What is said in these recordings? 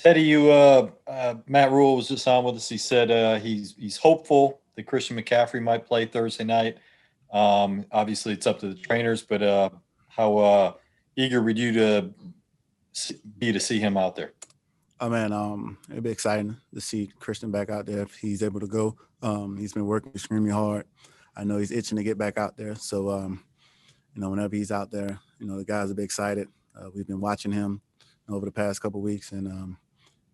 Teddy, Matt Rule was just on with us. He said he's hopeful that Christian McCaffrey might play Thursday night. Obviously, it's up to the trainers, but how eager would you be to see him out there? Oh man, it'd be exciting to see Christian back out there if he's able to go. He's been working extremely hard. I know he's itching to get back out there. So, whenever he's out there, the guys will be excited. We've been watching him over the past couple of weeks, and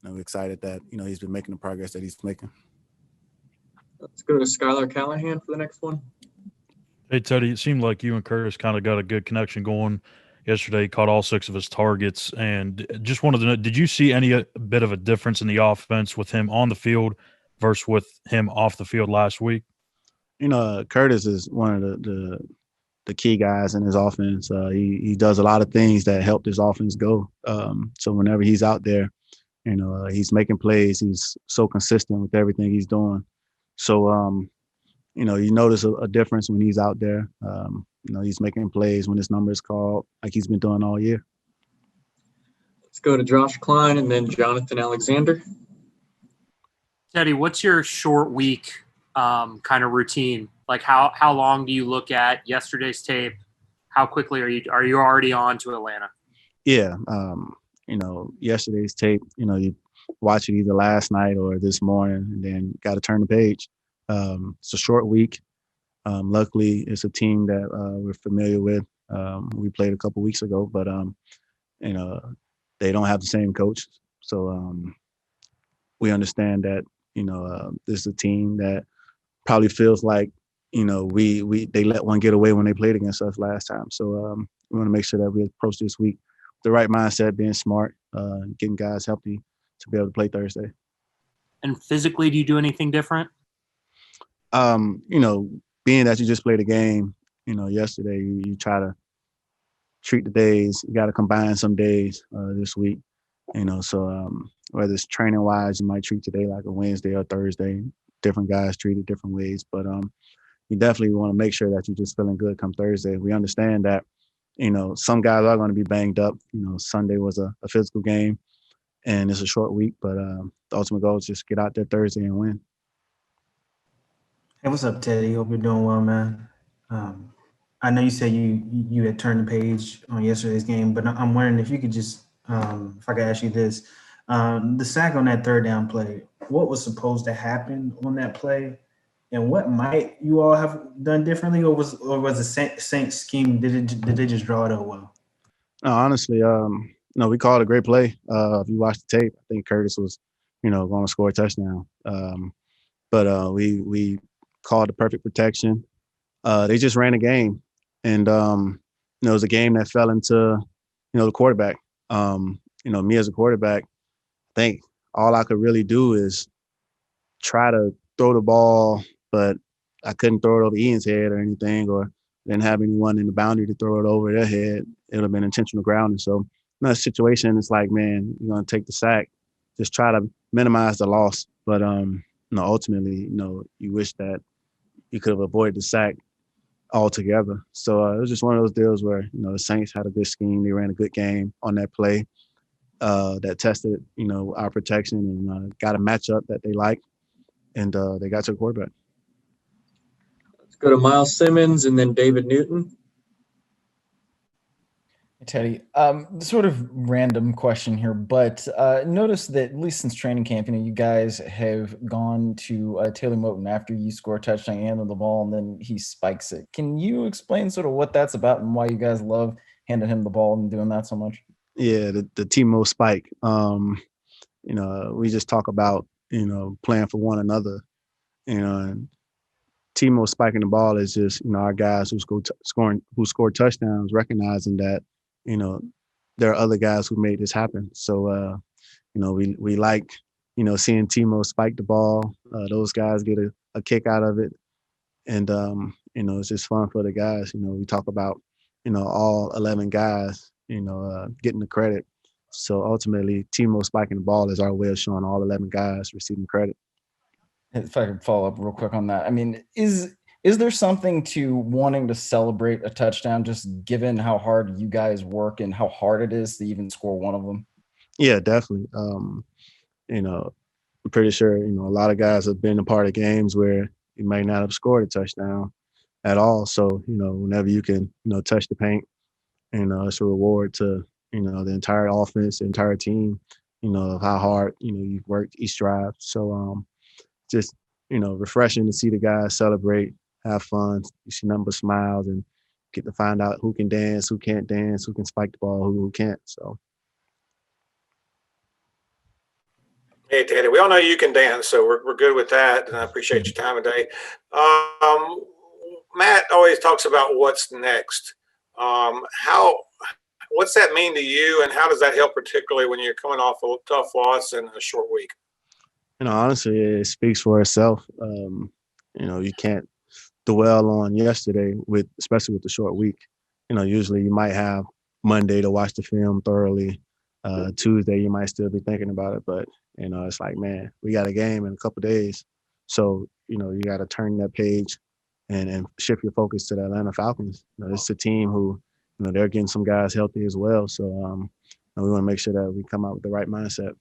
we're excited that he's been making the progress that he's making. Let's go to Skylar Callahan for the next one. Hey, Teddy, it seemed like you and Curtis kind of got a good connection going yesterday. He caught all six of his targets. And just wanted to know, did you see any bit of a difference in the offense with him on the field versus with him off the field last week? Curtis is one of the key guys in his offense. He does a lot of things that help this offense go. So whenever he's out there, he's making plays. He's so consistent with everything he's doing. So, you notice a difference when he's out there. He's making plays when his number is called, like he's been doing all year. Let's go to Josh Klein and then Jonathan Alexander. Teddy, what's your short week kind of routine? Like how long do you look at yesterday's tape? How quickly are you already on to Atlanta? Yeah, yesterday's tape. You watch it either last night or this morning, and then got to turn the page. It's a short week. Luckily, it's a team that we're familiar with. We played a couple weeks ago, but they don't have the same coach, so we understand that this is a team that probably feels like they let one get away when they played against us last time. So we want to make sure that we approach this week with the right mindset, being smart, getting guys healthy to be able to play Thursday. And physically, do you do anything different? Being that you just played a game, yesterday, you try to treat the days. You got to combine some days this week, so whether it's training wise, you might treat today like a Wednesday or Thursday. Different guys treat it different ways, but you definitely want to make sure that you're just feeling good come Thursday. We understand that, some guys are going to be banged up. Sunday was a physical game and it's a short week, but the ultimate goal is just get out there Thursday and win. Hey, what's up, Teddy? Hope you're doing well, man. I know you said you had turned the page on yesterday's game, but I'm wondering if you could just, if I could ask you this, the sack on that third down play, what was supposed to happen on that play, and what might you all have done differently, or was the Saints scheme, did they just draw it out well? No, honestly, we called a great play. If you watch the tape, I think Curtis was, going to score a touchdown. But we called the perfect protection. They just ran a game, and it was a game that fell into the quarterback. Me as a quarterback, I think all I could really do is try to throw the ball, but I couldn't throw it over Ian's head or anything, or didn't have anyone in the boundary to throw it over their head. It would have been intentional grounding. So in that situation, it's like, man, you're going to take the sack, just try to minimize the loss. But ultimately, you wish that you could have avoided the sack altogether. So it was just one of those deals where, the Saints had a good scheme. They ran a good game on that play that tested, our protection and got a matchup that they liked, and they got to the quarterback. Let's go to Miles Simmons and then David Newton. Teddy, sort of random question here, but notice that at least since training camp, you guys have gone to Taylor Moton after you score a touchdown and the ball, and then he spikes it. Can you explain sort of what that's about and why you guys love handing him the ball and doing that so much? Yeah, the Timo spike. We just talk about playing for one another, and Timo spiking the ball is just our guys who scored touchdowns, recognizing that there are other guys who made this happen. So we like seeing Timo spike the ball. Those guys get a kick out of it, and it's just fun for the guys. We talk about all 11 guys getting the credit. So ultimately, Timo spiking the ball is our way of showing all 11 guys receiving credit. If I could follow up real quick on that, I mean, is there something to wanting to celebrate a touchdown, just given how hard you guys work and how hard it is to even score one of them? Yeah, definitely. You know, I'm pretty sure, a lot of guys have been a part of games where you might not have scored a touchdown at all. So, whenever you can, touch the paint, it's a reward to, the entire offense, the entire team, of how hard, you've worked each drive. So just, refreshing to see the guys celebrate, have fun, you see nothing but smiles and get to find out who can dance, who can't dance, who can spike the ball, who can't. So Hey, Teddy, we all know you can dance, so we're good with that, and I appreciate your time today. Um, Matt always talks about what's next. What's that mean to you, and how does that help, particularly when you're coming off a tough loss in a short week? honestly, it speaks for itself. You can't dwell on yesterday especially with the short week. Usually you might have Monday to watch the film thoroughly. Tuesday you might still be thinking about it, but it's like, man, we got a game in a couple of days, so you got to turn that page and shift your focus to the Atlanta Falcons. It's a team who they're getting some guys healthy as well, so we want to make sure that we come out with the right mindset.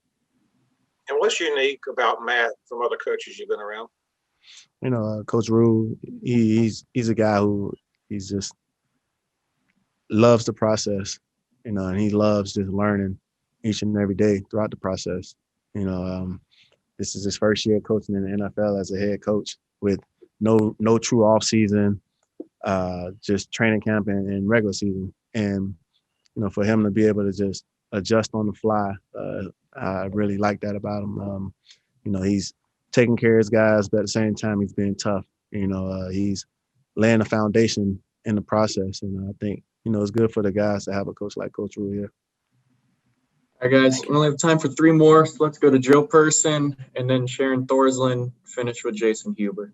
And what's unique about Matt from other coaches you've been around? Coach Rule, he's a guy who he's just loves the process, and he loves just learning each and every day throughout the process. This is his first year coaching in the NFL as a head coach with no true off season, just training camp and regular season. And, for him to be able to just adjust on the fly, I really like that about him. He's taking care of his guys, but at the same time, he's being tough. He's laying a foundation in the process. And I think, it's good for the guys to have a coach like Coach Rule here. All right, guys, we only have time for 3 more, so let's go to Joe Person and then Sharon Thorslin, finish with Jason Huber.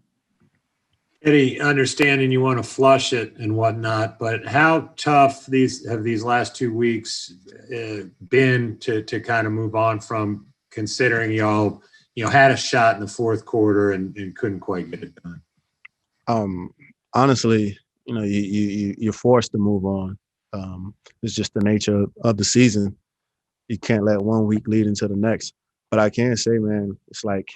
Eddie, understanding you want to flush it and whatnot, but how tough have these last 2 weeks been to kind of move on from, considering y'all had a shot in the fourth quarter and couldn't quite get it done? Honestly, you're forced to move on. It's just the nature of the season. You can't let 1 week lead into the next. But I can say, man, it's like,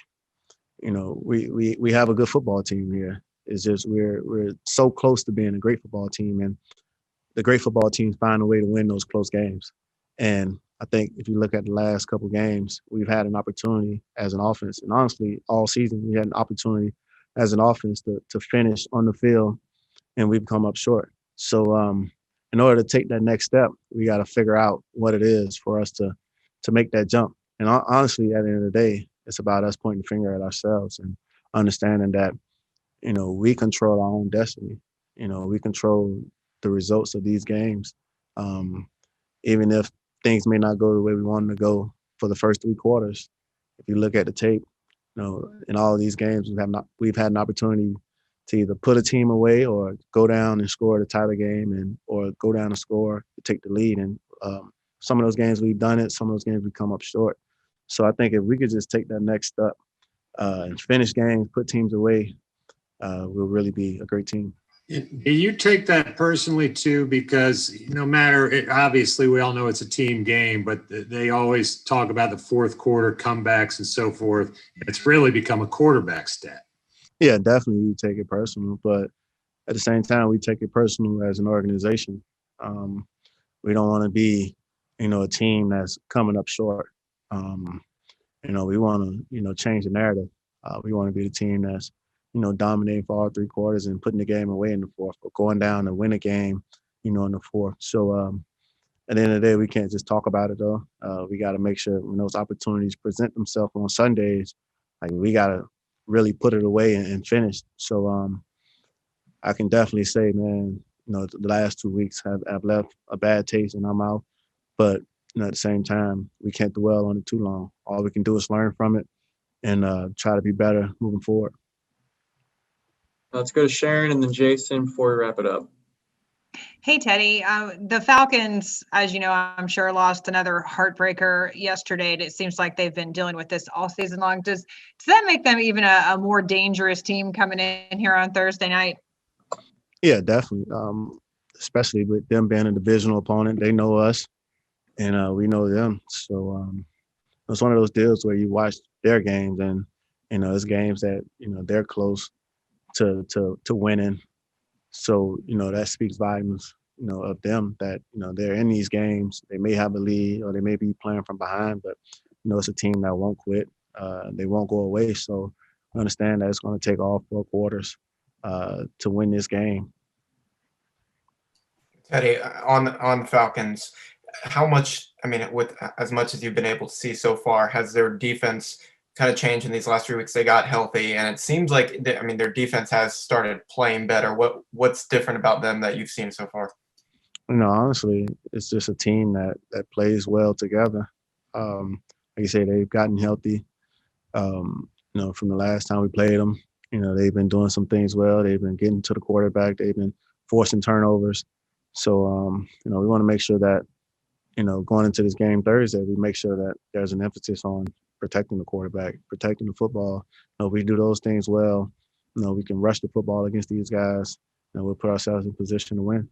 we have a good football team here. It's just we're so close to being a great football team, and the great football teams find a way to win those close games. And I think if you look at the last couple of games, we've had an opportunity as an offense, and honestly, all season we had an opportunity as an offense to finish on the field, and we've come up short. So in order to take that next step, we got to figure out what it is for us to make that jump. And honestly, at the end of the day, it's about us pointing the finger at ourselves and understanding that, we control our own destiny. We control the results of these games. Even if things may not go the way we want them to go for the first 3 quarters, if you look at the tape, in all of these games, we've had an opportunity to either put a team away or go down and score to tie the game, or go down and score to take the lead. And some of those games we've done it, some of those games we come up short. So I think if we could just take that next step and finish games, put teams away, we'll really be a great team. Do you take that personally too? Because no matter, obviously we all know it's a team game, but they always talk about the fourth quarter comebacks and so forth. It's really become a quarterback stat. Yeah, definitely we take it personal, but at the same time, we take it personal as an organization. We don't want to be, a team that's coming up short. We want to, change the narrative. We want to be the team that's, dominating for all 3 quarters and putting the game away in the fourth, or going down and win a game, in the fourth. So at the end of the day, we can't just talk about it though. We got to make sure when those opportunities present themselves on Sundays, like we got to really put it away and finish. So I can definitely say, man, the last 2 weeks have left a bad taste in our mouth, but at the same time, we can't dwell on it too long. All we can do is learn from it and try to be better moving forward. Let's go to Sharon and then Jason before we wrap it up. Hey, Teddy. The Falcons, as you know, I'm sure lost another heartbreaker yesterday. It seems like they've been dealing with this all season long. Does that make them even a more dangerous team coming in here on Thursday night? Yeah, definitely. Especially with them being a divisional opponent. They know us. and we know them. So it's one of those deals where you watch their games, and it's games that they're close to winning. So that speaks volumes of them, that they're in these games. They may have a lead or they may be playing from behind, but it's a team that won't quit. They won't go away. So I understand that it's going to take all 4 quarters to win this game. Teddy, on Falcons, how much, I mean, with as much as you've been able to see so far, has their defense kind of changed in these last 3 weeks? They got healthy, and it seems like, their defense has started playing better. What's different about them that you've seen so far? Honestly, it's just a team that plays well together. Like you say, they've gotten healthy. From the last time we played them, they've been doing some things well. They've been getting to the quarterback. They've been forcing turnovers. So, we want to make sure that, going into this game Thursday, we make sure that there's an emphasis on protecting the quarterback, protecting the football. If we do those things well, we can rush the football against these guys, and we'll put ourselves in position to win.